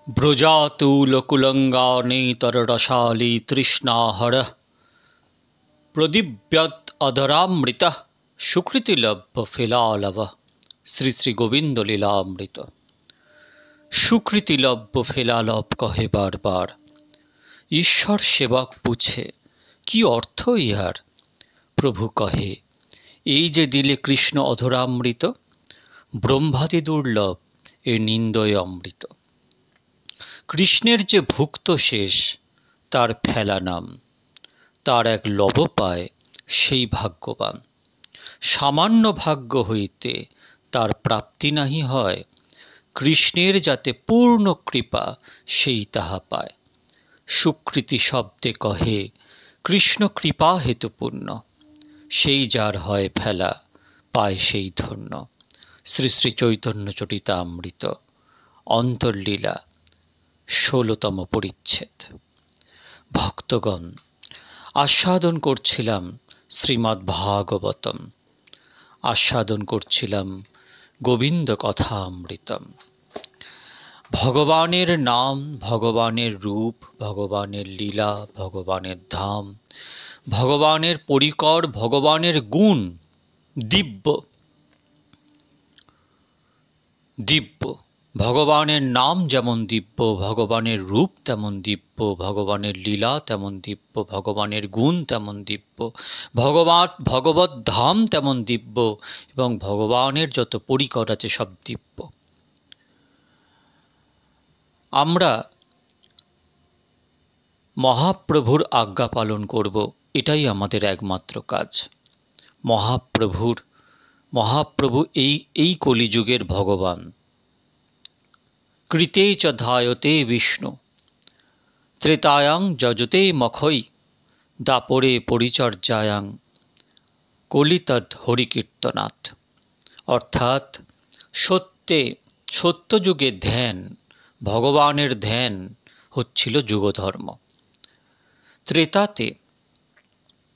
ব্রজাতুলকুলঙ্গানেতররসালি তৃষ্ণাহরः প্রদীপ্যৎ অধরামৃতঃ সুকৃতিলভ্য ফেলালভঃ। শ্রী শ্রী গোবিন্দ লীলামৃত। সুকৃতিলভ্য ফেলালভ কহে বারবার। ঈশ্বর সেবক পুছে কি অর্থ ইহার? প্রভু কহে, এই যে দিলে কৃষ্ণ অধরামৃত, ব্রহ্মাদি দুর্লভ এ নিন্দয় অমৃত। কৃষ্ণের যে ভুক্ত শেষ, তার ফেলা নাম, তার এক লব পায় সেই ভাগ্যবান। সামান্য ভাগ্য হইতে তার প্রাপ্তি নাহি হয়, কৃষ্ণের যাতে পূর্ণ কৃপা সেই তাহা পায়। সুকৃতি শব্দে কহে কৃষ্ণ কৃপা হেতুপূর্ণ, সেই যার হয় ফেলা পায় সেই ধন্য। শ্রী শ্রী চৈতন্য চরিতামৃত অন্তর্লীলা 16তম পরিচ্ছেদ। ভক্তগণ, আস্বাদন করছিলাম শ্রীমদ্ ভাগবতম, আস্বাদন করছিলাম গোবিন্দ কথামৃতম। ভগবানের নাম, ভগবানের রূপ, ভগবানের লীলা, ভগবানের ধাম, ভগবানের পরিকর, ভগবানের গুণ দিব্য দিব্য। ভগবানের নাম যেমন দিব্য, ভগবানের রূপ তেমন দিব্য, ভগবানের লীলা তেমন দিব্য, ভগবানের গুণ তেমন দিব্য, ভগবত ধাম তেমন দিব্য, এবং ভগবানের যত পরিকর আছে সব দিব্য। আমরা মহাপ্রভুর আজ্ঞা পালন করব, এটাই আমাদের একমাত্র কাজ। মহাপ্রভু এই কলিযুগের ভগবান। কৃতে চ ধায়তে বিষ্ণু, ত্রেতায়াং যজতে মখৈ, দাপরে পরিচর্যায়াং কলিতদ হরিকীর্তনাথ। অর্থাৎ সত্যযুগে ধ্যান, ভগবানের ধ্যান হচ্ছিল যুগধর্ম। ত্রেতাতে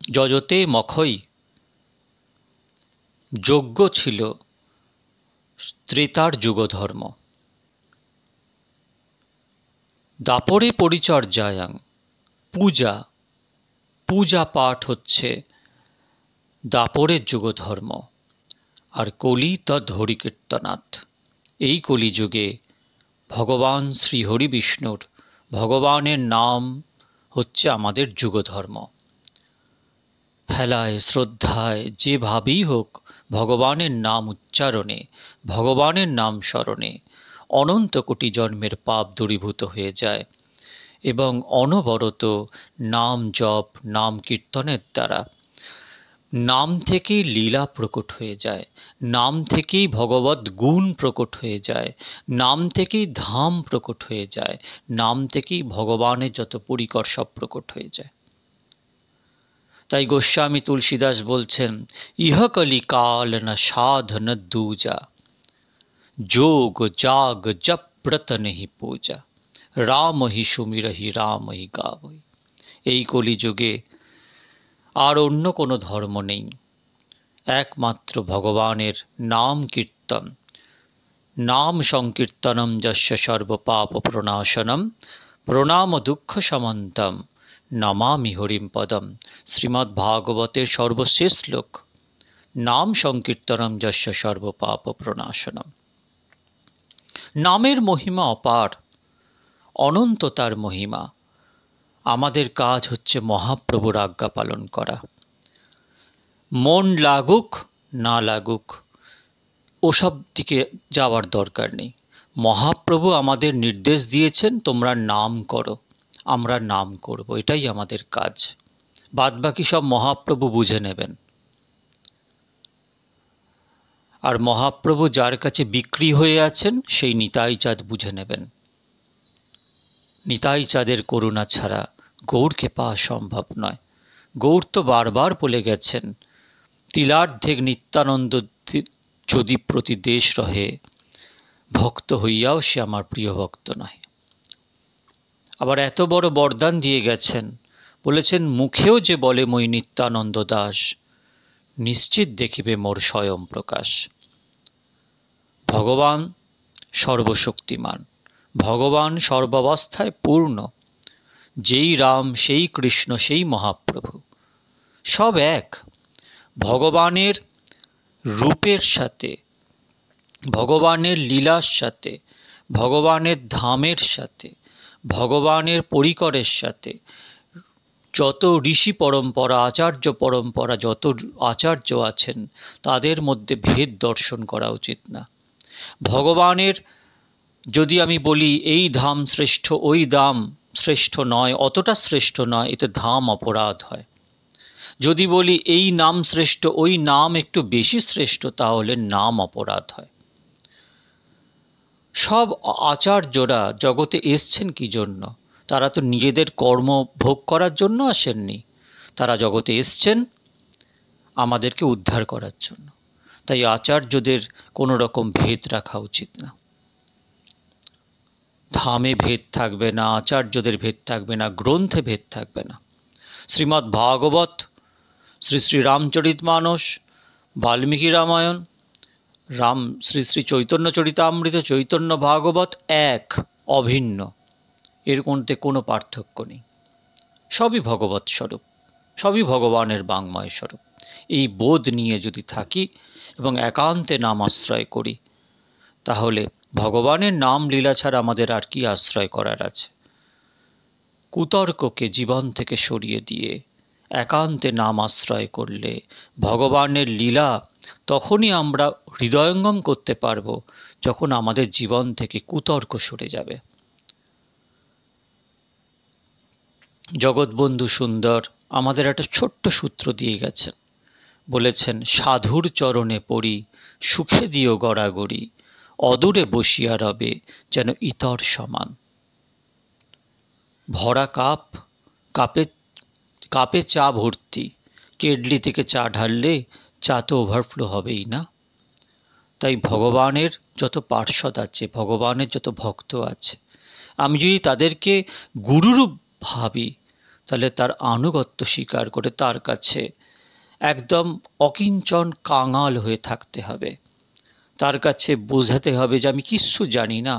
যজতে মখৈ, যজ্ঞ ছিল ত্রেতার যুগধর্ম। দাপরে পরিচর্যায়াং, পূজা পাঠ হচ্ছে দাপরের যুগধর্ম। আর কলি তদ হরিকীর্তনাথ, এই কলিযুগে ভগবান শ্রীহরি বিষ্ণুর, ভগবানের নাম হচ্ছে আমাদের যুগধর্ম। হেলায়, শ্রদ্ধায়, যেভাবেই হোক ভগবানের নাম উচ্চারণে, ভগবানের নাম স্মরণে অনন্ত কোটি জন্মের পাপ দূরীভূত হয়ে যায়, এবং অনবরত নাম জপ, নাম কীর্তনের দ্বারা নাম থেকেই লীলা প্রকট হয়ে যায়, নাম থেকেই ভগবত গুণ প্রকট হয়ে যায়, নাম থেকেই ধাম প্রকট হয়ে যায়, নাম থেকেই ভগবানের যত পরিকর সব প্রকট হয়ে যায়। তাই গোস্বামী তুলসীদাস বলছেন, ইহ কলি কাল না সাধন দূজা, যোগ জাগ জপ ব্রত নেহি পূজা, রাম হি সুমিরহি রাম হি গাবই। এই কলিযুগে আর অন্য কোনো ধর্ম নেই, একমাত্র ভগবানের নাম কীর্তন। নাম সংকীর্তনম যস্য সর্বপাপ প্রণাশনম, প্রণাম দুঃখ সমন্তম, নমামি হরিম পদম। শ্রীমদ্ ভাগবতের সর্বশেষ শ্লোক, নাম সংকীর্তনম যস্য সর্বপাপ প্রণাশনম। নামের মহিমা অপার, অনন্ত তার মহিমা। আমাদের কাজ হচ্ছে মহাপ্রভুর আজ্ঞা পালন করা। মন লাগুক না লাগুক ওসব দিকে যাওয়ার দরকার নেই। মহাপ্রভু আমাদের নির্দেশ দিয়েছেন, তোমরা নাম করো, আমরা নাম করব, এটাই আমাদের কাজ। বাদবাকি সব মহাপ্রভু বুঝে নেবেন। আর মহাপ্রভু যার কাছে বিক্রি হয়ে আছেন, সেই নিতাই চাঁদ বুঝে নেবেন। নিতাই চাঁদের করুণা ছাড়া গৌরকে পাওয়া সম্ভব নয়। গৌর তো বারবার বলে গেছেন, তিলার্ধেক নিত্যানন্দ যদি প্রতি দেশ রহে, ভক্ত হইয়াও সে আমার প্রিয় ভক্ত নয়। আবার এত বড় বরদান দিয়ে গেছেন, বলেছেন, মুখেও যে বলে মই নিত্যানন্দ দাস, নিশ্চিত দেখিবে মোর স্বয়ং প্রকাশ। ভগবান সর্বশক্তিমান, ভগবান সর্বাবস্থায় পূর্ণ। যেই রাম সেই কৃষ্ণ সেই মহাপ্রভু, সব এক। ভগবানের রূপের সাথে, ভগবানের লীলার সাথে, ভগবানের ধামের সাথে, ভগবানের পরিকরের সাথে যত ঋষি পরম্পরা, আচার্য পরম্পরা, যত আচার্য আছেন তাদের মধ্যে ভেদ দর্শন করা উচিত না। ভগবানের যদি আমি বলি এই ধাম শ্রেষ্ঠ, ওই ধাম শ্রেষ্ঠ নয়, অতটা শ্রেষ্ঠ নয়, এতে ধাম অপরাধ হয়। যদি বলি এই নাম শ্রেষ্ঠ, ওই নাম একটু বেশি শ্রেষ্ঠ, তাহলে নাম অপরাধ হয়। সব আচার্যরা জগতে এসছেন কি জন্য? তারা তো নিজেদের কর্ম ভোগ করার জন্য আসেননি, তারা জগতে এসছেন আমাদেরকে উদ্ধার করার জন্য। তাই আচার্যদের কোনো রকম ভেদ রাখা উচিত না। ধামে ভেদ থাকবে না, আচার্যদের ভেদ থাকবে না, গ্রন্থে ভেদ থাকবে না। শ্রীমদ্ ভাগবত, শ্রী শ্রী রামচরিতমানস, বাল্মীকি রামায়ণ, শ্রী শ্রী চৈতন্য চরিতামৃত, চৈতন্য ভাগবত এক, অভিন্ন। এর মধ্যে কোনো পার্থক্য নেই। সবই ভগবৎ স্বরূপ, সবই ভগবানের বাঙ্ময় স্বরূপ। এই বোধ নিয়ে যদি থাকি এবং একান্তে নাম আশ্রয় করি, তাহলে ভগবানের নাম লীলা ছাড়া আমাদের আর কি আশ্রয় করার আছে? কুতর্ককে জীবন থেকে সরিয়ে দিয়ে একান্তে নাম আশ্রয় করলে ভগবানের লীলা তখনই আমরা হৃদয়ঙ্গম করতে পারব, যখন আমাদের জীবন থেকে কুতর্ক সরে যাবে। জগৎবন্ধু সুন্দর আমাদের একটা ছোট্ট সূত্র দিয়ে গেছেন, বলেছেন সাধুর চরণে পড়ি সুখে দিও গড়াগড়ি, অদূরে বসিয়া রবে যেন ইতর সমান। ভরা কাপে চা ভর্তি, কেটলি থেকে চা ঢাললে চা তো ওভারফ্লো হবেই না। তাই ভগবানের যত পার্ষদ আছে, ভগবানের যত ভক্ত আছে, আমি যদি তাদেরকে গুরুরূপ ভাবি, তাহলে তার আনুগত্য স্বীকার করে তার কাছে একদম অকিঞ্চন কাঙাল হয়ে থাকতে হবে। তার কাছে বোঝাতে হবে যে আমি কিচ্ছু জানি না।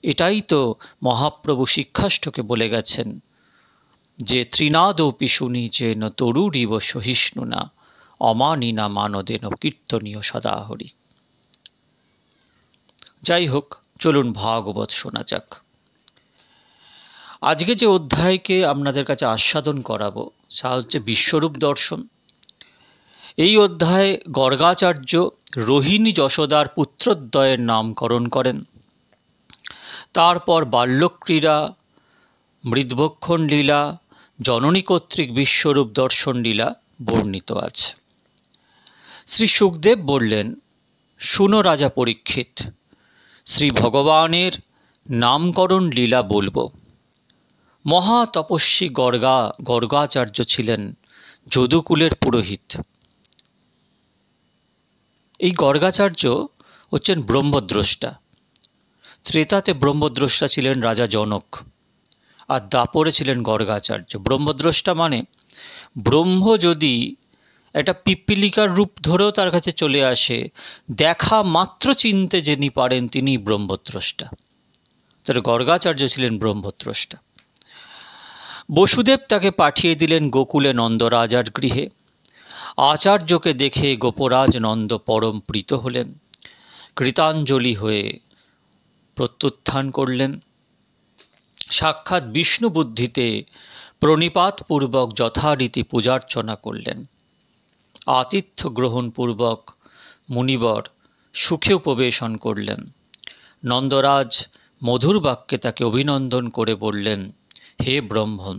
এটাই তো মহাপ্রভু শিক্ষাষ্ঠকে বলে গেছেন যে ত্রিনাদপি শুনিচেন তরুরিব সহিষ্ণুনা, অমানিনা মানদেন কীর্তনীয় সদাহরি। যাই হোক, চলুন ভাগবত শোনা যাক। আজকে যে অধ্যায়কে আপনাদের কাছে আস্বাদন করাবো তা হচ্ছে বিশ্বরূপ দর্শন। এই অধ্যায়ে গর্গাচার্য রোহিণী যশোদার পুত্রদ্বয়ের নামকরণ করেন। তারপর বাল্যক্রীড়া, মৃদ্ভক্ষণ লীলা, জননী কর্তৃক বিশ্বরূপ দর্শন লীলা বর্ণিত আছে। শ্রী সুখদেব বললেন, শুনো রাজা পরীক্ষিত, শ্রী ভগবানের নামকরণ লীলা বলবো। মহা তপস্বী গর্গাচার্য ছিলেন যদুকুলের পুরোহিত। এই গর্গাচার্য হচ্ছেন ব্রহ্মদ্রষ্টা। ত্রেতাতে ব্রহ্মদ্রষ্টা ছিলেন রাজা জনক, আর দাপরে ছিলেন গর্গাচার্য। ব্রহ্মদ্রষ্টা মানে ব্রহ্ম যদি একটা পিপ্পিলিকার রূপ ধরেও তার কাছে চলে আসে, দেখা মাত্র চিনতে যিনি পারেন তিনি ব্রহ্মদ্রষ্টা। তাহলে গর্গাচার্য ছিলেন ব্রহ্মদ্রষ্টা। বসুদেব তাকে পাঠিয়ে দিলেন গোকুলে নন্দরাজার গৃহে। আচার্যকে দেখে গোপরাজ নন্দ পরম প্রীত হলেন, কৃতাঞ্জলি হয়ে প্রত্যুত্থান করলেন। সাক্ষাৎ বিষ্ণু বুদ্ধিতে প্রণিপাতপূর্বক যথারীতি পূজার্চনা করলেন। আতিথ্য গ্রহণপূর্বক মুনিবর সুখে উপবেশন করলেন। নন্দরাজ মধুর বাক্যে তাকে অভিনন্দন করে বললেন, হে ব্রহ্মণ,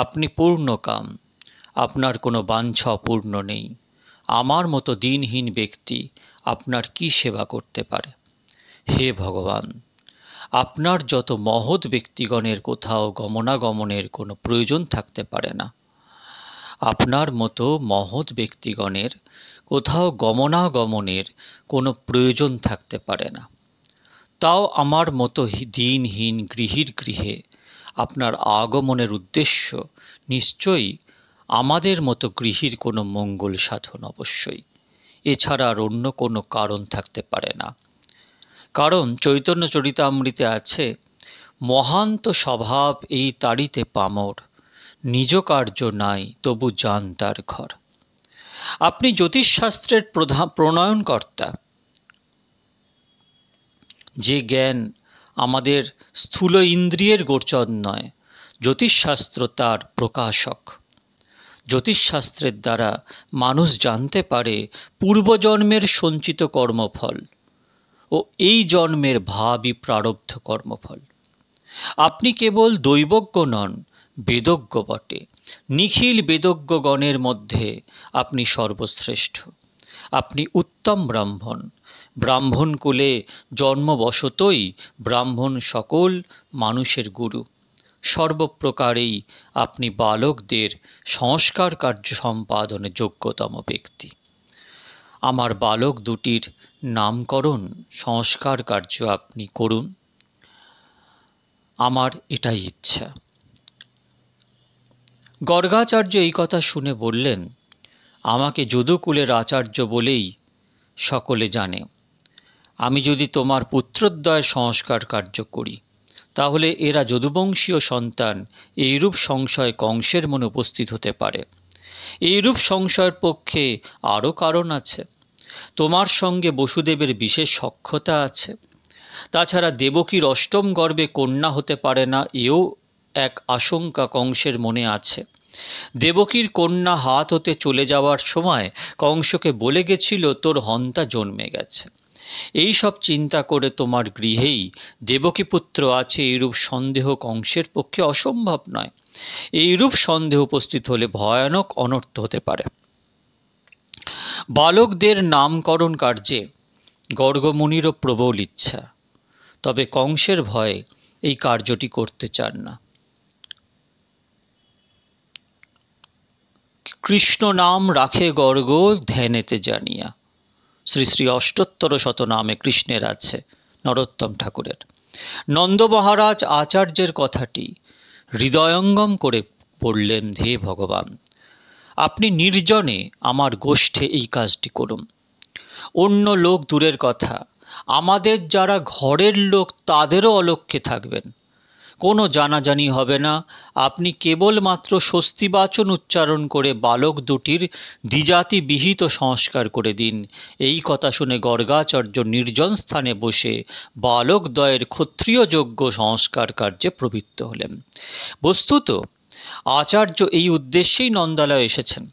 আপনি পূর্ণকাম, আপনার কোনো বাঞ্ছা অপূর্ণ নেই। আমার মতো দিনহীন ব্যক্তি আপনার কি সেবা করতে পারে? হে ভগবান, আপনার যত মহৎ ব্যক্তিগণের কোথাও গমনাগমনের কোনো প্রয়োজন থাকতে পারে না। আপনার মতো মহৎ ব্যক্তিগণের কোথাও গমনাগমনের কোনো প্রয়োজন থাকতে পারে না। তাও আমার মতো দিনহীন গৃহীর গৃহে আপনার আগমনের উদ্দেশ্য নিশ্চয়ই আমাদের মতো গৃহীর কোনো মঙ্গল সাধন অবশ্যই, এছাড়া আর অন্য কোনো কারণ থাকতে পারে না। কারণ চৈতন্য চরিতামৃতে আছে, মহান্ত স্বভাব এই তাড়িতে পামর, নিজ কার্য নাই তবু যান তার ঘর। আপনি জ্যোতিষশাস্ত্রের প্রণয়নকর্তা। যে জ্ঞান আমাদের স্থূল ইন্দ্রিয়ের গোচর নয়, জ্যোতিষশাস্ত্র তার প্রকাশক। জ্যোতিষশাস্ত্রের দ্বারা মানুষ জানতে পারে পূর্বজন্মের সঞ্চিত কর্মফল ও এই জন্মের ভাবী প্রারব্ধ কর্মফল। আপনি কেবল দৈবজ্ঞ নন, বেদজ্ঞ বটে। নিখিল বেদজ্ঞগণের মধ্যে আপনি সর্বশ্রেষ্ঠ। আপনি উত্তম ব্রাহ্মণ। ব্রাহ্মণ কুলে জন্মবশতই ব্রাহ্মণ সকল মানুষের গুরু। সর্বপ্রকারেই আপনি বালকদের সংস্কার কার্য সম্পাদনে যোগ্যতম ব্যক্তি। আমার বালক দুটির নামকরণ সংস্কার কার্য আপনি করুন, আমার এটাই ইচ্ছা। গর্গাচার্য এই কথা শুনে বললেন, আমাকে যদুকুলের আচার্য বলেই সকলে জানে। আমি যদি তোমার পুত্রদ্বয়ের সংস্কার কার্য করি, তাহলে এরা যদুবংশীয় সন্তান, এইরূপ সংশয় কংসের মনে উপস্থিত হতে পারে। এইরূপ সংশয়ের পক্ষে আরও কারণ আছে। তোমার সঙ্গে বসুদেবের বিশেষ সখ্যতা আছে। তাছাড়া দেবকীর অষ্টম গর্ভে কন্যা হতে পারে না, এও এক আশঙ্কা কংসের মনে আছে। দেবকীর কন্যা হাত হতে চলে যাওয়ার সময় কংসকে বলে গেছিল, তোর হন্তা জন্মে গেছে। এই সব চিন্তা করে তোমার গৃহেই দেবকীপুত্র আছে, এইরূপ সন্দেহ কংসের পক্ষে অসম্ভব নয়। এইরূপ সন্দেহ উপস্থিত হলে ভয়ানক অনর্থ হতে পারে। বালকদের নামকরণ কার্যে গর্গমুনিরও প্রবল ইচ্ছা, তবে কংসের ভয়ে এই কার্যটি করতে চান না। কৃষ্ণ নাম রাখে গর্গ ধ্যানেতে জানিয়া, শ্রী শ্রী অষ্টোত্তর শতনামে কৃষ্ণের আছে, নরোত্তম ঠাকুরের। নন্দ মহারাজ আচার্যের কথাটি হৃদয়ঙ্গম করে পড়লেন, হে ভগবান, আপনি নির্জনে আমার গোষ্ঠে এই কাজটি করুন। অন্য লোক দূরের কথা, আমাদের যারা ঘরের লোক তাদেরও অলক্ষ্যে থাকবেন। কোনো জানাজানি হবে না। আপনি কেবলমাত্র স্বস্তিবাচন উচ্চারণ করে বালক দুটির দ্বিজাতি বিহিত সংস্কার করে দিন। এই কথা শুনে গর্গাচার্য নির্জন স্থানে বসে বালকদ্বয়ের ক্ষত্রিয় যোগ্য সংস্কার কার্যে প্রবৃত্ত হলেন। বস্তুত আচার্য এই উদ্দেশ্যেই নন্দালয়ে এসেছেন।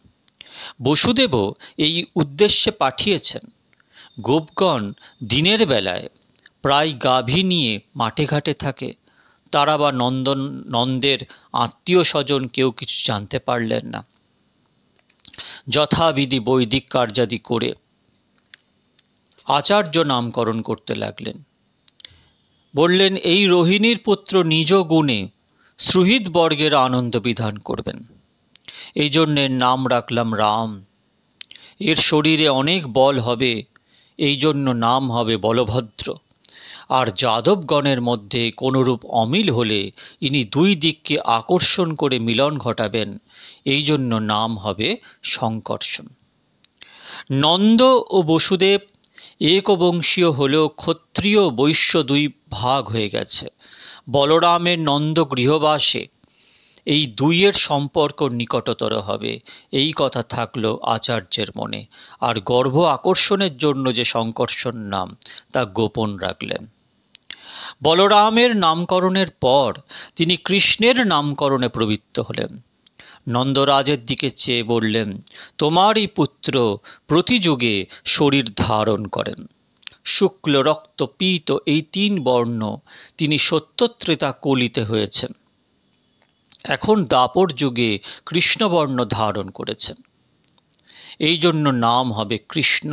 বসুদেবও এই উদ্দেশ্যে পাঠিয়েছেন। গোপগণ দিনের বেলায় প্রায় গাভী নিয়ে মাঠে ঘাটে থাকে। তারা বা নন্দের আত্মীয় স্বজন কেউ কিছু জানতে পারলেন না। যথাবিধি বৈদিক কার্যাদি করে আচার্য নামকরণ করতে লাগলেন। বললেন, এই রোহিণীর পুত্র নিজ গুণে সুহৃদ বর্গের আনন্দ বিধান করবেন। এই জন্যে নাম রাখলাম রাম। এর শরীরে অনেক বল হবে, এই জন্য নাম হবে বলভদ্র। আর যাদবগণের মধ্যে কোনরূপ অমিল হলে ইনি দুই দিককে আকর্ষণ করে মিলন ঘটাবেন, এই জন্য নাম হবে সংকর্ষণ। নন্দ ও বসুদেব একবংশীয় হলেও ক্ষত্রিয় বৈশ্য দুই ভাগ হয়ে গেছে। বলরামের নন্দ গৃহবাসে এই দুইয়ের সম্পর্ক নিকটতর হবে, এই কথা থাকলো আচার্যের মনে। আর গর্ভ আকর্ষণের জন্য যে সংকর্ষণ নাম, তা গোপন রাখলেন। বলরামের নামকরণের পর তিনি কৃষ্ণের নামকরণে প্রবৃত্ত হলেন। নন্দরাজের দিকে চেয়ে বললেন, তোমারই পুত্র প্রতিযুগে শরীর ধারণ করেন। শুক্ল, রক্ত, পীত এই তিন বর্ণ তিনি সত্যত্রেতা কলিতে হয়েছেন। এখন দাপর যুগে কৃষ্ণবর্ণ ধারণ করেছেন, এই জন্য নাম হবে কৃষ্ণ।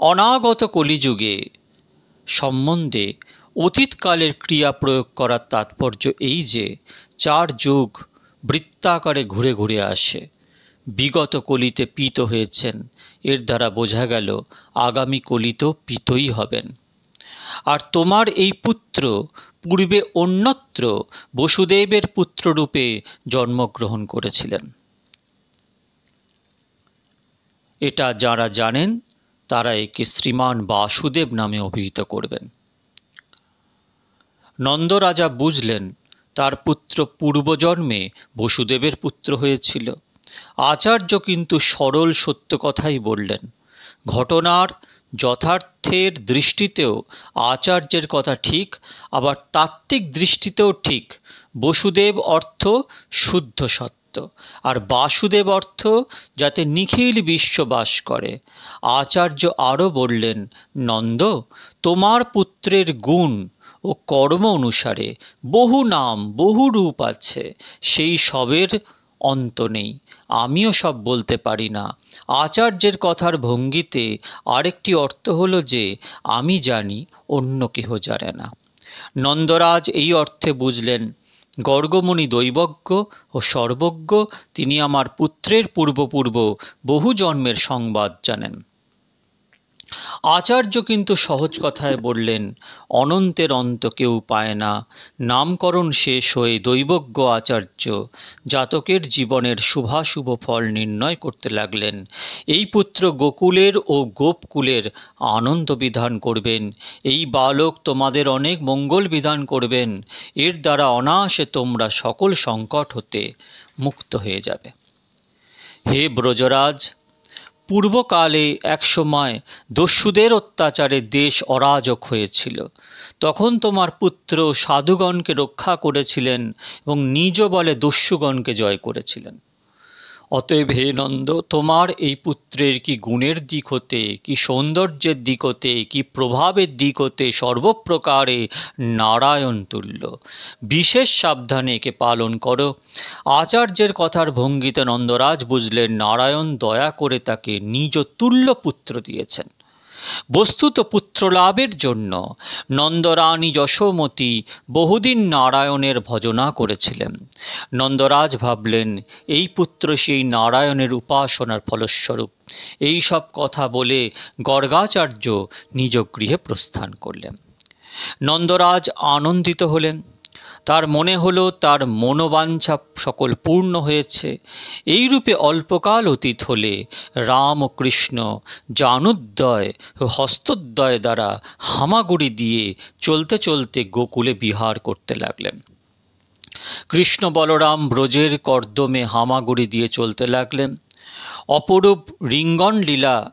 অনাগত কলিযুগে সম্বন্ধে অতীতকালের ক্রিয়া প্রয়োগ করার তাৎপর্য এই যে 4 যুগ বৃত্তাকারে ঘুরে ঘুরে আসে। বিগত কলিতে পীত হয়েছেন, এর দ্বারা বোঝা গেল আগামী কলিতেও পীতই হবেন। আর তোমার এই পুত্র পূর্বে অন্যত্র বসুদেবের পুত্ররূপে জন্মগ্রহণ করেছিলেন। এটা যারা জানেন তারা একে শ্রীমান বাসুদেব নামে অভিহিত করবেন। নন্দরাজা বুঝলেন তার পুত্র পূর্বজন্মে বসুদেবের পুত্র হয়েছিল। আচার্য কিন্তু সরল সত্য কথাই বললেন। ঘটনার যথার্থের দৃষ্টিতেও আচার্যের কথা ঠিক, আবার তাত্ত্বিক দৃষ্টিতেও ঠিক। বসুদেব অর্থ শুদ্ধ সত্য, আর বাসুদেব অর্থ যাতে নিখিল বিশ্ব বাস করে। আচার্য আরও বললেন, নন্দ, তোমার পুত্রের গুণ ও কর্ম অনুসারে বহু নাম বহু রূপ আছে, সেই সবের অন্ত নেই। আমিও সব বলতে পারি না। আচার্যের কথার ভঙ্গিতে আরেকটি অর্থ হলো যে আমি জানি, অন্য কেহ জানে না। নন্দরাজ এই অর্থে বুঝলেন গর্গমুনি দৈবজ্ঞ ও সর্বজ্ঞ, তিনি আমার পুত্রের পূর্ব বহু জন্মের সংবাদ জানেন। আচার্য কিন্তু সহজ কথায় বললেন, অনন্তের অন্ত কেউ পায় না। নামকরণ শেষ হয়ে দৈবজ্ঞ আচার্য জাতকের জীবনের শুভাশুভ ফল নির্ণয় করতে লাগলেন। এই পুত্র গোকুলের ও গোপকুলের আনন্দ বিধান করবেন। এই বালক তোমাদের অনেক মঙ্গল বিধান করবেন। এর দ্বারা অনায়াসে তোমরা সকল সংকট হতে মুক্ত হয়ে যাবে। হে ব্রজরাজ, পূর্বকালে এক সময় দস্যুদের অত্যাচারে দেশ অরাজক হয়েছিল। তখন তোমার পুত্র সাধুগণকে রক্ষা করেছিলেন এবং নিজ বলে দস্যুগণকে জয় করেছিলেন। অতএব হে নন্দ, তোমার এই পুত্রের কি গুণের দিক হতে, কি সৌন্দর্যের দিক হতে, কি প্রভাবের দিক হতে সর্বপ্রকারে নারায়ণ তুল্য। বিশেষ সাবধানে একে পালন করো। আচার্যের কথার ভঙ্গিতে নন্দরাজ বুঝলেন নারায়ণ দয়া করে তাকে নিজ তুল্য পুত্র দিয়েছেন। বস্তুত পুত্রলাভের জন্য নন্দরানী যশোমতী বহুদিন নারায়ণের ভজনা করেছিলেন। নন্দরাজ ভাবলেন এই পুত্র সেই নারায়ণের উপাসনার ফলস্বরূপ। এই সব কথা বলে গর্গাচার্য নিজ গৃহে প্রস্থান করলেন। নন্দরাজ আনন্দিত হলেন। তার মনে হলো তার মনোবাঞ্ছা সকল পূর্ণ হয়েছে। এইরূপে অল্পকাল অতীত হলে রাম ও কৃষ্ণ জানুদ্বয় ও হস্তদ্বয় দ্বারা হামাগুড়ি দিয়ে চলতে চলতে গোকুলে বিহার করতে লাগলেন। কৃষ্ণ বলরাম ব্রজের কর্দমে হামাগুড়ি দিয়ে চলতে লাগলেন। অপরূপ রিঙ্গন লীলা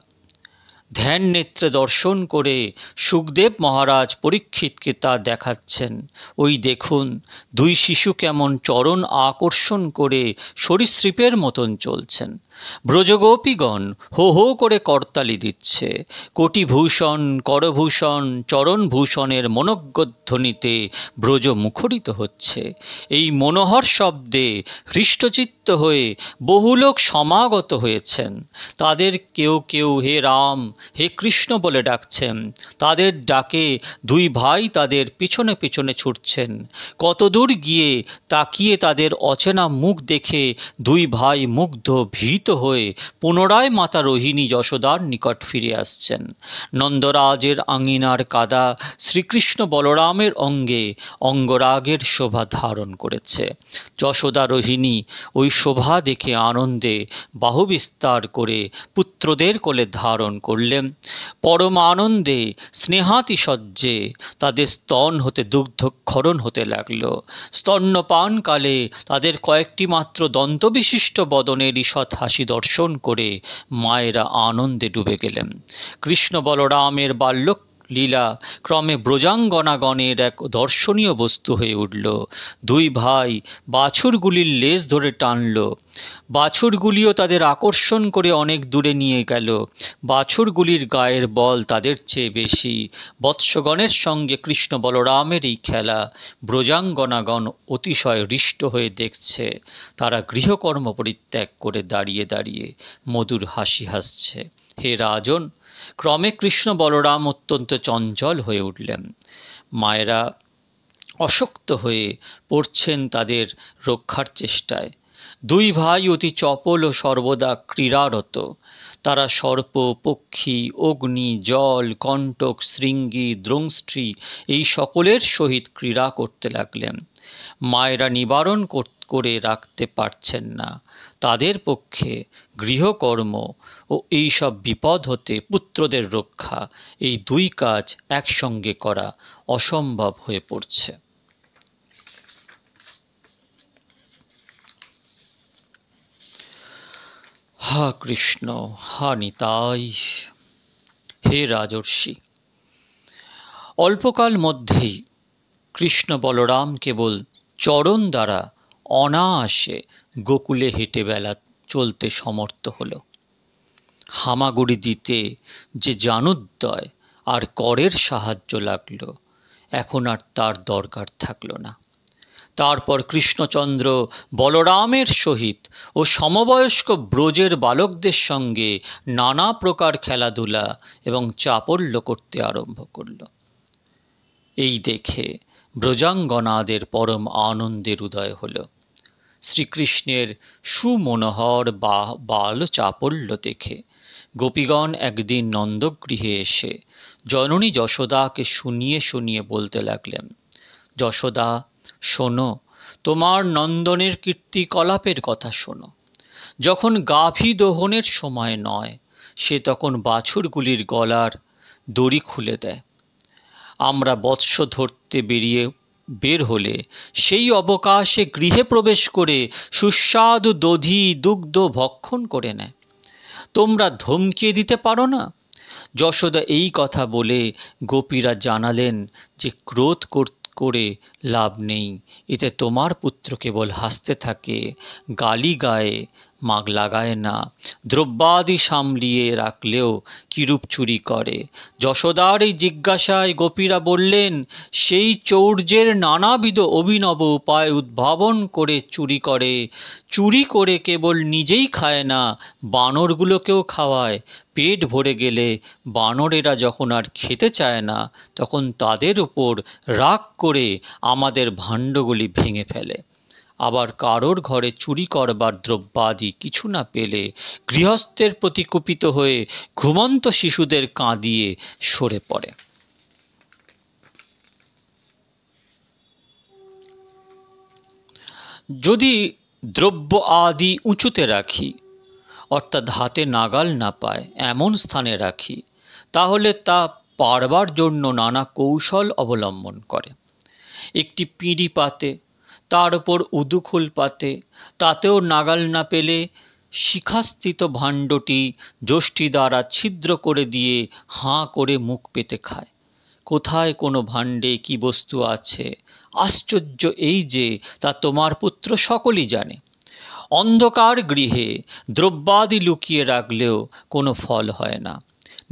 ধ্যান নেত্রে দর্শন করে সুখদেব মহারাজ পরীক্ষিতকে তা দেখাচ্ছেন। ওই দেখুন, দুই শিশু কেমন চরণ আকর্ষণ করে সরীসৃপের মতন চলছেন। ব্রজগোপীগণ হো হো করে করতালি দিচ্ছে। কোটিভূষণ করভূষণ চরণভূষণের মনোজ্ঞধ্বনিতে ব্রজ মুখরিত হচ্ছে। এই মনোহর শব্দে হৃষ্টচিত্ত হয়ে বহু লোক সমাগত হয়েছেন। তাদের কেউ কেউ হে রাম হে কৃষ্ণ বলে ডাকছেন। তাদের ডাকে দুই ভাই তাদের পিছনে পিছনে ছুটছেন। কতদূর গিয়ে তাকিয়ে তাদের অচেনা মুখ দেখে দুই ভাই মুগ্ধ ভীত হয়ে পুনরায় মাতা রোহিণী যশোদার নিকট ফিরে আসছেন। নন্দরাজের আঙিনার কাদা শ্রীকৃষ্ণ বলরামের অঙ্গে অঙ্গরাগের শোভা ধারণ করেছে। যশোদা রোহিণী ওই শোভা দেখে আনন্দে বাহু বিস্তার করে পুত্রদের কোলে ধারণ করলেন। পরম আনন্দে স্নেহাতিশয্যে তাদের স্তন হতে দুগ্ধক্ষরণ হতে লাগল। স্তন্যপানকালে তাদের কয়েকটি মাত্র দন্তবিশিষ্ট বদনের ঈষৎ হাসি দর্শন করে মায়েরা আনন্দে ডুবে গেলেন। কৃষ্ণ বলরামের বাল্য লীলা ক্রমে ব্রজাঙ্গনাগণের এক দর্শনীয় বস্তু হয়ে উঠল। দুই ভাই বাছুরগুলির লেজ ধরে টানল। বাছুরগুলিও তাদের আকর্ষণ করে অনেক দূরে নিয়ে গেল। বাছুরগুলির গায়ের বল তাদের চেয়ে বেশি। বৎসগণের সঙ্গে কৃষ্ণ বলরামের এই খেলা ব্রজাঙ্গনাগণ অতিশয় হৃষ্ট হয়ে দেখছে। তারা গৃহকর্ম পরিত্যাগ করে দাঁড়িয়ে দাঁড়িয়ে মধুর হাসি হাসছে। হে রাজন, ক্রমে কৃষ্ণ বলরাম অত্যন্ত চঞ্চল হয়ে উঠলেন। মায়েরা অশক্ত হয়ে পড়ছেন তাদের রক্ষার চেষ্টায়। দুই ভাই অতি চপল ও সর্বদা ক্রীড়ারত। তারা সর্প, পক্ষী, অগ্নি, জল, কণ্টক, শৃঙ্গী, দ্রংষ্ট্রী এই সকলের সহিত ক্রীড়া করতে লাগলেন। মায়েরা নিবারণ করে রাখতে পারছেন না। তাদের পক্ষে গৃহকর্ম ও এই সব বিপদ হতে পুত্রদের রক্ষা, এই দুই কাজ একসঙ্গে করা অসম্ভব হয়ে পড়ছে। হা কৃষ্ণ, হা নিতাই। হে রাজর্ষি, অল্পকাল মধ্যেই কৃষ্ণ বলরাম কেবল চরণ দ্বারা অনায়াসে গোকুলে হেঁটে বেলা চলতে সমর্থ হল। হামাগুড়ি দিতে যে জানুদ্দয় আর করের সাহায্য লাগল, এখন আর তার দরকার থাকল না। তারপর কৃষ্ণচন্দ্র বলরামের সহিত ও সমবয়স্ক ব্রজের বালকদের সঙ্গে নানা প্রকার খেলাধুলা এবং চাপল্য করতে আরম্ভ করল। এই দেখে ব্রজাঙ্গনাদের পরম আনন্দের উদয় হল। শ্রীকৃষ্ণের সুমনোহর বাল চাপল্য দেখে গোপীগণ একদিন নন্দগৃহে এসে জননী যশোদাকে শুনিয়ে শুনিয়ে বলতে লাগলেন, যশোদা শোনো, তোমার নন্দনের কীর্তিকলাপের কথা শোনো। যখন গাভী দোহনের সময় নয়, সে তখন বাছুরগুলির গলার দড়ি খুলে দেয়। আমরা বৎস ধরতে বের হলে সেই অবকাশে গৃহে প্রবেশ করে সুস্বাদু দধি দুগ্ধ ভক্ষণ করে নেয়। তোমরা ধমকিয়ে দিতে পারো না? যশোদা এই কথা বলে গোপীরা জানালেন যে ক্রোধ করে লাভ নেই, এতে তোমার পুত্র কেবল হাসতে থাকে, গালি গায়ে, মাগ লাগায় না। দ্রব্যাদি সামলিয়ে রাখলেও কিরূপ চুরি করে। যশোদার এই জিজ্ঞাসায় গোপীরা বললেন, সেই চৌর্যের নানাবিধ অভিনব উপায় উদ্ভাবন করে চুরি করে কেবল নিজেই খায় না, বানরগুলোকেও খাওয়ায়। পেট ভরে গেলে বানরেরা যখন আর খেতে চায় না, তখন তাদের উপর রাগ করে আমাদের ভাণ্ডগুলি ভেঙে ফেলে। আবার কারোর ঘরে চুরি করবার দ্রব্যাদি কিছু না পেলে গৃহস্থের প্রতি কুপিত হয়ে ঘুমন্ত শিশুদের কাঁদিয়ে সরে পড়ে। যদি দ্রব্য আদি উঁচুতে রাখি, অর্থাৎ হাতে নাগাল না পায় এমন স্থানে রাখি, তাহলে তা পারবার জন্য নানা কৌশল অবলম্বন করে। একটি পিঁড়ি পাতে, তার উপর উদুখোল পাতে, তাতেও নাগাল না পেলে শিখাস্থিত ভাণ্ডটি যষ্টি দ্বারা ছিদ্র করে দিয়ে হাঁ করে মুখ পেতে খায়। কোথায় কোনো ভাণ্ডে কি বস্তু আছে, আশ্চর্য এই যে তা তোমার পুত্র সকলই জানে। অন্ধকার গৃহে দ্রব্যাদি লুকিয়ে রাখলেও কোনো ফল হয় না।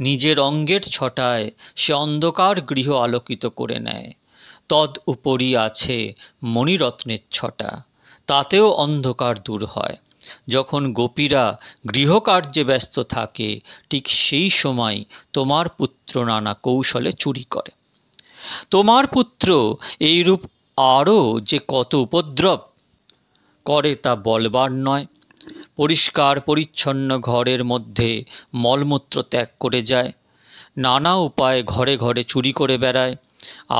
নিজের অঙ্গের ছটায় সে অন্ধকার গৃহ আলোকিত করে নেয়। তদ উপরই আছে মণিরত্নের ছটা, তাতেও অন্ধকার দূর হয়। যখন গোপীরা গৃহকার্যে ব্যস্ত থাকে, ঠিক সেই সময় তোমার পুত্র নানা কৌশলে চুরি করে। তোমার পুত্র এইরূপ আরও যে কত উপদ্রব করে তা বলবার নয়। পরিষ্কার পরিচ্ছন্ন ঘরের মধ্যে মলমূত্র ত্যাগ করে যায়, নানা উপায়ে ঘরে ঘরে চুরি করে বেড়ায়।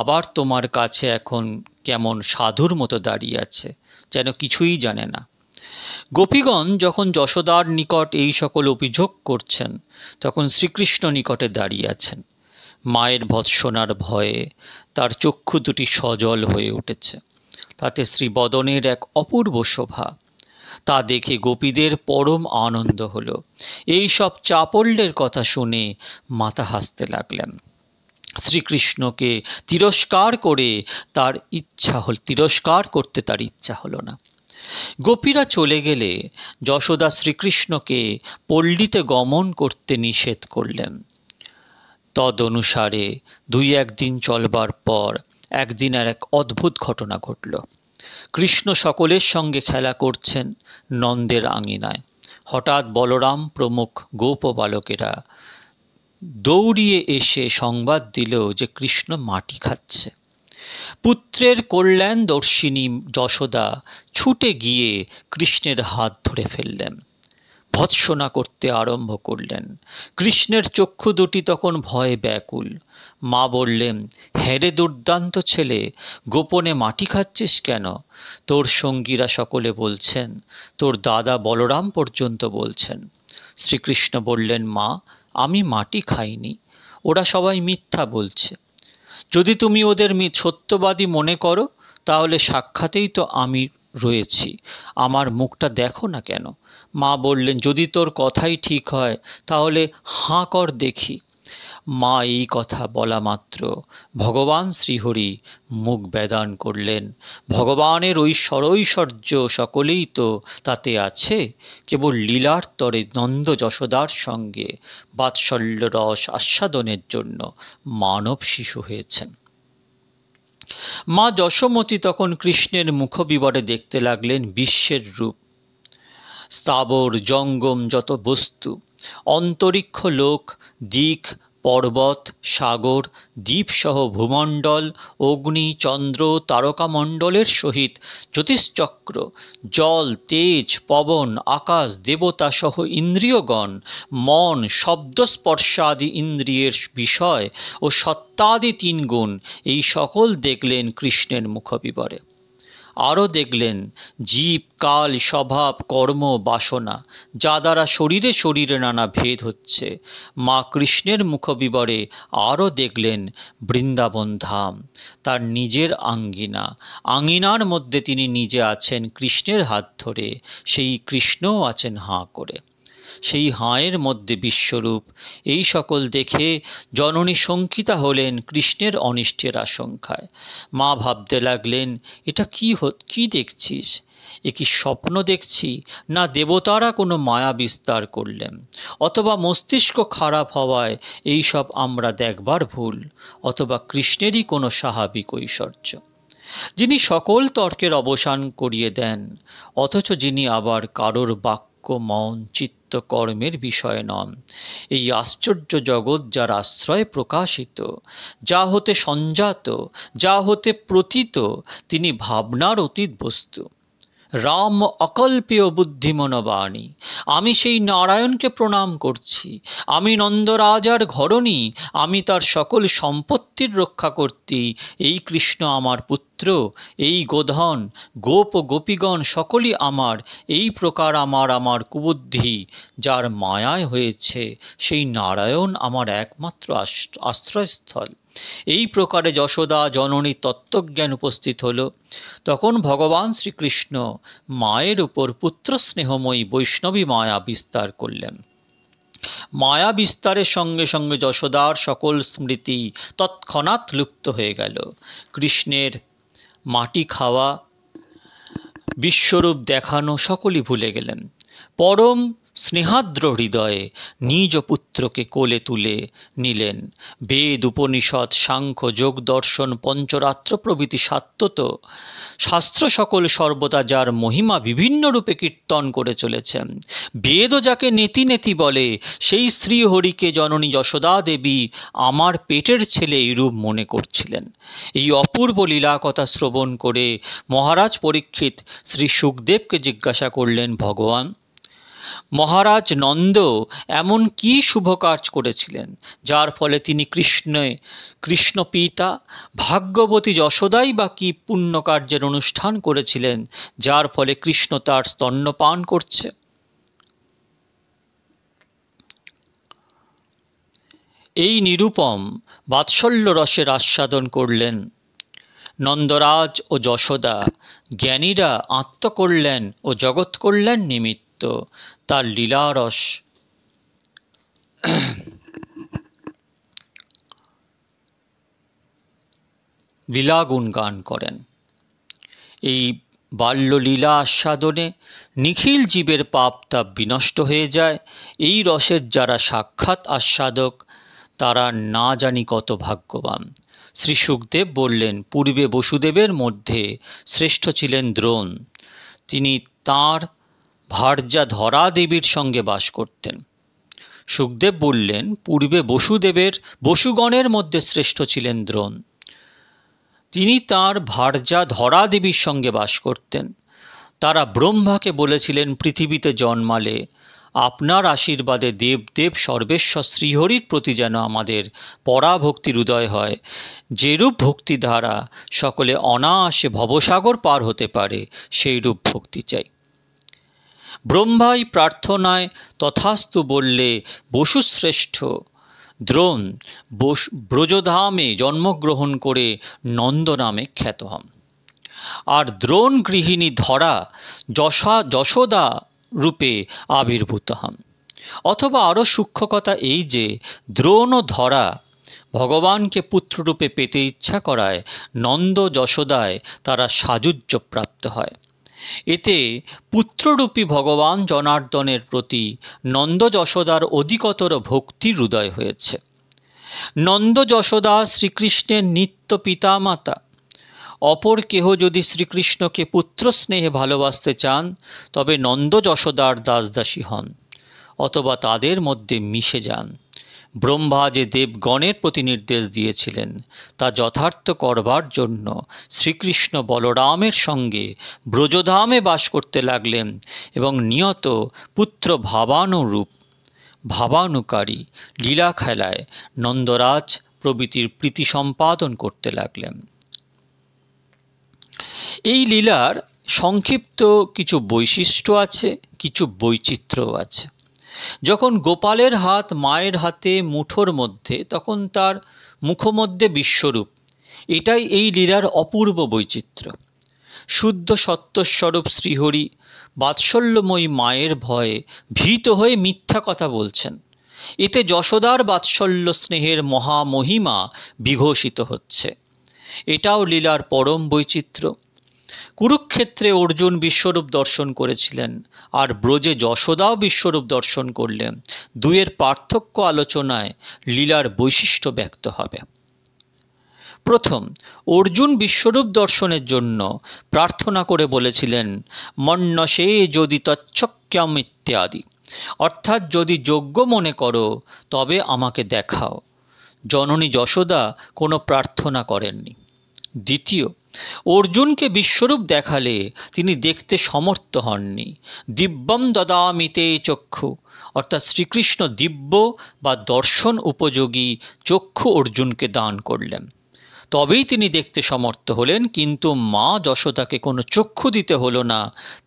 আবার তোমার কাছে এখন কেমন সাধুর মতো দাঁড়িয়ে আছে, যেন কিছুই জানে না। গোপীগণ যখন যশোদার নিকট এই সকল অভিযোগ করছেন, তখন শ্রীকৃষ্ণ নিকটে দাঁড়িয়ে আছেন। মায়ের ভৎসনার ভয়ে তার চক্ষু দুটি সজল হয়ে উঠেছে। তাতে শ্রীবদনের এক অপূর্ব শোভা। তা দেখে গোপীদের পরম আনন্দ হল। এই সব চাপল্যের কথা শুনে মাতা হাসতে লাগলেন। শ্রীকৃষ্ণকে তিরস্কার করতে তার ইচ্ছা হলো না। গোপীরা চলে গেলে যশোদা শ্রীকৃষ্ণকে পল্লীতে গমন করতে নিষেধ করলেন। তদ অনুসারে 2-1 দিন চলবার পর একদিন আর এক অদ্ভুত ঘটনা ঘটল। কৃষ্ণ সকলের সঙ্গে খেলা করছেন নন্দের আঙিনায়। হঠাৎ বলরাম প্রমুখ গোপ বালকেরা দৌড়িয়ে এসে সংবাদ দিল যে কৃষ্ণ মাটি খাচ্ছে। পুত্রের কল্যাণ দর্শিনী যশোদা ছুটে গিয়ে কৃষ্ণের হাত ধরে ফেললেন, ভৎসনা করতে আরম্ভ করলেন। কৃষ্ণের চক্ষু দুটি তখন ভয়ে ব্যাকুল। মা বললেন, হ্যারে দুর্দান্ত ছেলে, গোপনে মাটি খাচ্ছিস কেন? তোর সঙ্গীরা সকলে বলছেন, তোর দাদা বলরাম পর্যন্ত বলছেন। শ্রীকৃষ্ণ বললেন, মা, আমি মাটি খাইনি, ওরা সবাই মিথ্যা বলছে। যদি তুমি ওদের সত্যবাদী মনে করো, তাহলে সাক্ষাতেই তো আমি রয়েছি, আমার মুখটা দেখো না কেন? মা বললেন, যদি তোর কথাই ঠিক হয় তাহলে হাঁ কর দেখি। মা এই কথা বলা মাত্র ভগবান শ্রীহরি মুখ বেদান করলেন। ভগবানের ঐশ্বর্য সকলেই তো তাতে আছে, কেবল লীলার তরে নন্দ যশোদার সঙ্গে বাৎসল্য রস আস্বাদনের জন্য মানব শিশু হয়েছেন। মা যশোমতী তখন কৃষ্ণের মুখবিবরে দেখতে লাগলেন বিশ্বের রূপ, স্থাবর জঙ্গম যত বস্তু, অন্তরিক্ষ লোক, দিক, পর্বত, সাগর, দ্বীপসহ ভূমণ্ডল, অগ্নি, চন্দ্র, তারকামণ্ডলের সহিত জ্যোতিষচক্র, জল, তেজ, পবন, আকাশ, দেবতা সহ ইন্দ্রিয়গণ, মন, শব্দস্পর্শাদি ইন্দ্রিয়ের বিষয় ও সত্তাদি 3 গুণ, এই সকল দেখলেন কৃষ্ণের মুখবিবরে। আরও দেখলেন জীব, কাল, স্বভাব, কর্ম, বাসনা, যা দ্বারা শরীরে শরীরে নানা ভেদ হচ্ছে। মা কৃষ্ণের মুখবিবরে আরও দেখলেন বৃন্দাবন ধাম, তার নিজের আঙ্গিনা, আঙ্গিনার মধ্যে তিনি নিজে আছেন কৃষ্ণের হাত ধরে, সেই কৃষ্ণও আছেন হাঁ করে, সেই হাঁয়ের মধ্যে বিশ্বরূপ। এই সকল দেখে জননী শঙ্কিতা হলেন কৃষ্ণের অনিষ্টের আশঙ্কায়। মা ভাবতে লাগলেন, এটা কি দেখছিস? এ কি স্বপ্ন দেখছি, না দেবতারা কোনো মায়া বিস্তার করলেন? অথবা মস্তিষ্ক খারাপ হওয়ায় এই সব আমরা দেখবার ভুল, অথবা কৃষ্ণেরই কোনো স্বাভাবিক ঐশ্বর্য, যিনি সকল তর্কের অবসান করিয়ে দেন, অথচ যিনি আবার কারোর বাক্য, মন, চিত্ত, কর্মের বিষয় নন। এই আশ্চর্য জগৎ যার আশ্রয়ে প্রকাশিত, যা হতে সঞ্জাত, যা হতে প্রতীত, তিনি ভাবনার অতীত বস্তু। রাম অকল্পেয় বুদ্ধিমন বাণী, আমি সেই নারায়ণকে প্রণাম করছি। আমি নন্দরাজার ঘরণী, আমি তার সকল সম্পত্তির রক্ষা কর্তী। এই কৃষ্ণ আমার পুত্র, এই গোধন, গোপ ও গোপীগণ সকলই আমার। এই প্রকার আমার কুবুদ্ধি যার মায়ায় হয়েছে, সেই নারায়ণ আমার একমাত্র আশ্রয়স্থল। এই প্রকারে যশোদা জননী তত্ত্বজ্ঞান উপস্থিত হল। তখন ভগবান শ্রীকৃষ্ণ মায়ের উপর পুত্র স্নেহময়ী বৈষ্ণবী মায়া বিস্তার করলেন। মায়া বিস্তারের সঙ্গে সঙ্গে যশোদার সকল স্মৃতি তৎক্ষণাৎ লুপ্ত হয়ে গেল। কৃষ্ণের মাটি খাওয়া, বিশ্বরূপ দেখানো সকলই ভুলে গেলেন। পরম স্নেহাদ্র হৃদয়ে নিজ পুত্রকে কোলে তুলে নিলেন। বেদ, উপনিষদ, সাংখ্য, যোগ দর্শন, পঞ্চরাত্র প্রভৃতি সাত্তত শাস্ত্র সকল সর্বদা যার মহিমা বিভিন্ন রূপে কীর্তন করে চলেছেন। বেদও যাকে নেতি নেতি বলে, সেই শ্রীহরিকে জননী যশোদা দেবী আমার পেটের ছেলে এই রূপ মনে করছিলেন। এই অপূর্ব লীলা কথা শ্রবণ করে মহারাজ পরীক্ষিত শ্রী সুখদেবকে জিজ্ঞাসা করলেন, ভগবান, মহারাজ নন্দ এমন কি শুভ কাজ করেছিলেন যার ফলে তিনি কৃষ্ণ পিতা ভাগ্যবতী যশোদাই বা কি পুণ্য কার্যের অনুষ্ঠান করেছিলেন যার ফলে কৃষ্ণ তার স্তন্যপান করছে? এই নিরুপম বাৎসল্য রসের আস্বাদন করলেন নন্দরাজ ও যশোদা। জ্ঞানীরা আত্মকল্যাণ ও জগৎ কল্যাণ নিমিত্ত তার লীলারস লীলাগুণ গান করেন। এই বাল্যলীলা আস্বাদনে নিখিল জীবের পাপ তাপ বিনষ্ট হয়ে যায়। এই রসের যারা সাক্ষাৎ আস্বাদক, তারা না জানি কত ভাগ্যবান। শ্রী সুখদেব বললেন, পূর্বে বসুদেবের মধ্যে শ্রেষ্ঠ ছিলেন দ্রোণ। তিনি তাঁর ভার্যা ধরা দেবীর সঙ্গে বাস করতেন। সুখদেব বললেন, পূর্বে বসুগণের মধ্যে শ্রেষ্ঠ ছিলেন দ্রোণ। তিনি তাঁর ভার্যা ধরা দেবীর সঙ্গে বাস করতেন। তারা ব্রহ্মাকে বলেছিলেন, পৃথিবীতে জন্মালে আপনার আশীর্বাদে দেবদেব সর্বেশ্বর শ্রীহরির প্রতি যেন আমাদের পরাভক্তির উদয় হয়, যেরূপ ভক্তি দ্বারা সকলে অনায়াসে ভবসাগর পার হতে পারে, সেই রূপ ভক্তি চাই। ব্রহ্মাই প্রার্থনায় তথাস্তু বললে বসুশ্রেষ্ঠ দ্রোণ ব্রজধামে জন্মগ্রহণ করে নন্দ নামে খ্যাত হন। আর দ্রোণ গৃহিণী ধরা যশোদা রূপে আবির্ভূত হন। অথবা আরও সূক্ষ্ম কথা এই যে, দ্রোণ ও ধরা ভগবানকে পুত্ররূপে পেতে ইচ্ছা করায় নন্দ যশোদায় তারা সাযুজ্য প্রাপ্ত হয়। এতে পুত্ররূপী ভগবান জনার্দনের প্রতি নন্দ যশোদার অধিকতর ভক্তির উদয় হয়েছে। নন্দ যশোদা শ্রীকৃষ্ণের নিত্য পিতামাতা। অপর কেহ যদি শ্রীকৃষ্ণকে পুত্র স্নেহে ভালোবাসতে চান, তবে নন্দ যশোদার দাসদাসী হন, অথবা তাদের মধ্যে মিশে যান। ব্রহ্মা যে দেবগণের প্রতি নির্দেশ দিয়েছিলেন, তা যথার্থ করবার জন্য শ্রীকৃষ্ণ বলরামের সঙ্গে ব্রজধামে বাস করতে লাগলেন এবং নিয়ত পুত্র ভাবানুকারী লীলা খেলায় নন্দরাজ প্রভৃতির প্রীতি সম্পাদন করতে লাগলেন। এই লীলার সংক্ষিপ্ত কিছু বৈশিষ্ট্য আছে, কিছু বৈচিত্র্যও আছে। যখন গোপালের হাত মায়ের হাতে মুঠোর মধ্যে, তখন তার মুখমধ্যে বিশ্বরূপ। এটাই এই লীলার অপূর্ব বৈচিত্র্য। শুদ্ধ সত্যস্বরূপ শ্রীহরি বাৎসল্যময়ী মায়ের ভয়ে ভীত হয়ে মিথ্যা কথা বলছেন। এতে যশোদার বাৎসল্য স্নেহের মহামহিমা বিঘোষিত হচ্ছে। এটাও লীলার পরম বৈচিত্র্য। কুরুক্ষেত্রে অর্জুন বিশ্বরূপ দর্শন করেছিলেন, আর ব্রজে যশোদাও বিশ্বরূপ দর্শন করলেন। দুয়ের পার্থক্য আলোচনায় লীলার বৈশিষ্ট্য ব্যক্ত হবে। প্রথম, অর্জুন বিশ্বরূপ দর্শনের জন্য প্রার্থনা করে বলেছিলেন, মন্যসে যদি তচ্ছক্যাম ইত্যাদি, অর্থাৎ যদি যোগ্য মনে করো তবে আমাকে দেখাও। জননী যশোদা কোনো প্রার্থনা করেননি। দ্বিতীয়, অর্জুনকে বিশ্বরূপ দেখালে তিনি দেখতে সমর্থ হননি। দিব্যম দদামিতে চক্ষু, অর্থাৎ শ্রীকৃষ্ণ দিব্য বা দর্শন উপযোগী চক্ষু অর্জুনকে দান করলেন। তবেই তিনি দেখতে সমর্থ হলেন, কিন্তু মা যশোদাকে কোনো চক্ষু দিতে হলো না,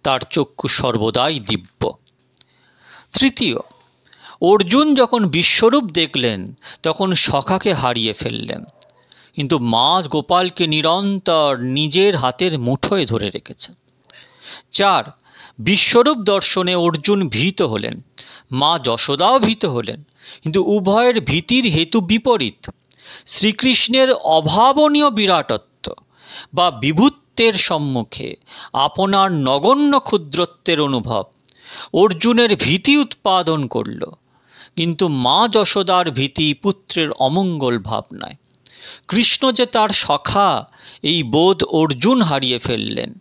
তার চক্ষু সর্বদাই দিব্য। তৃতীয়, অর্জুন যখন বিশ্বরূপ দেখলেন তখন সখাকে হারিয়ে ফেললেন, কিন্তু মা গোপালকে নিরন্তর নিজের হাতের মুঠোয় ধরে রেখেছেন। 4, বিশ্বরূপ দর্শনে অর্জুন ভীত হলেন, মা যশোদাও ভীত হলেন, কিন্তু উভয়ের ভীতির হেতু বিপরীত। শ্রীকৃষ্ণের অভাবনীয় বিরাটত্ব বা বিভূত্বের সম্মুখে আপনার নগণ্য ক্ষুদ্রত্বের অনুভব অর্জুনের ভীতি উৎপাদন করল, কিন্তু মা যশোদার ভীতি পুত্রের অমঙ্গল ভাবনায়। কৃষ্ণ যে তার সখা, এই বোধ অর্জুন হারিয়ে ফেললেন।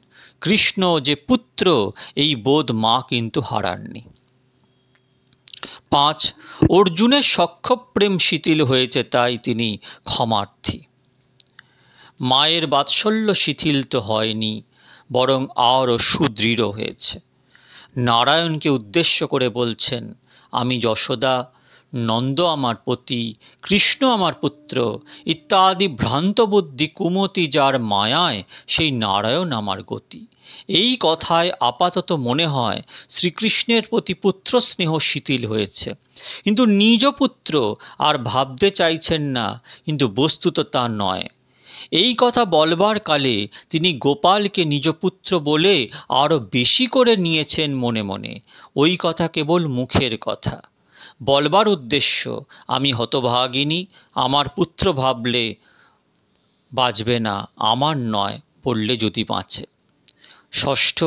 কৃষ্ণ যে পুত্র, এই বোধ মা কিন্তু হারাননি। 5, অর্জুনের সখ্য প্রেম শিথিল হয়েছে, তাই তিনি ক্ষমার্থী। মায়ের বাৎসল্য শিথিল তো হয়নি, বরং আরও সুদৃঢ় হয়েছে। নারায়ণকে উদ্দেশ্য করে বলছেন, আমি যশোদা, নন্দ আমার পতি, কৃষ্ণ আমার পুত্র ইত্যাদি ভ্রান্তবুদ্ধি কুমতি যার মায়ায়, সেই নারায়ণ আমার গতি। এই কথায় আপাতত মনে হয় শ্রীকৃষ্ণের প্রতি পুত্র স্নেহ শিথিল হয়েছে, কিন্তু নিজ পুত্র আর ভাবতে চাইছেন না, কিন্তু বস্তুত তা নয়। এই কথা বলবার কালে তিনি গোপালকে নিজ পুত্র বলে আরও বেশি করে নিয়েছেন মনে মনে। ওই কথা কেবল মুখের কথা। বলবার উদ্দেশ্য, আমি হতভাগিনী, আমার পুত্র ভাবলে বাঁচবে না, আমার নয়, বললে যদি বাঁচে। 6,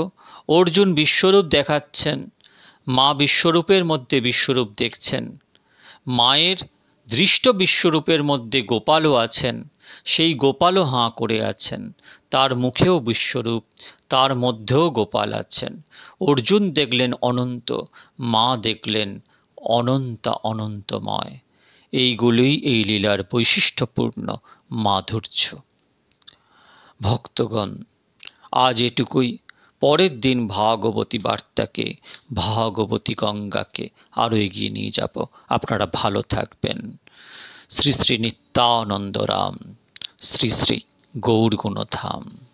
অর্জুন বিশ্বরূপ দেখাচ্ছেন, মা বিশ্বরূপের মধ্যে বিশ্বরূপ দেখছেন। মায়ের দৃষ্ট বিশ্বরূপের মধ্যে গোপালও আছেন, সেই গোপালও হাঁ করে আছেন। তার মুখেও বিশ্বরূপ, তার মধ্যেও গোপাল আছেন। অর্জুন দেখলেন অনন্ত, মা দেখলেন অনন্তময়। এইগুলোই এই লীলার বৈশিষ্ট্যপূর্ণ মাধুর্য। ভক্তগণ, আজ এটুকুই। পরের দিন ভাগবতী বার্তাকে, ভাগবতী গঙ্গাকে আরও এগিয়ে নিয়ে যাব। আপনারা ভালো থাকবেন। শ্রী শ্রী নিত্যানন্দ রাম, শ্রী শ্রী গৌর গুণধাম।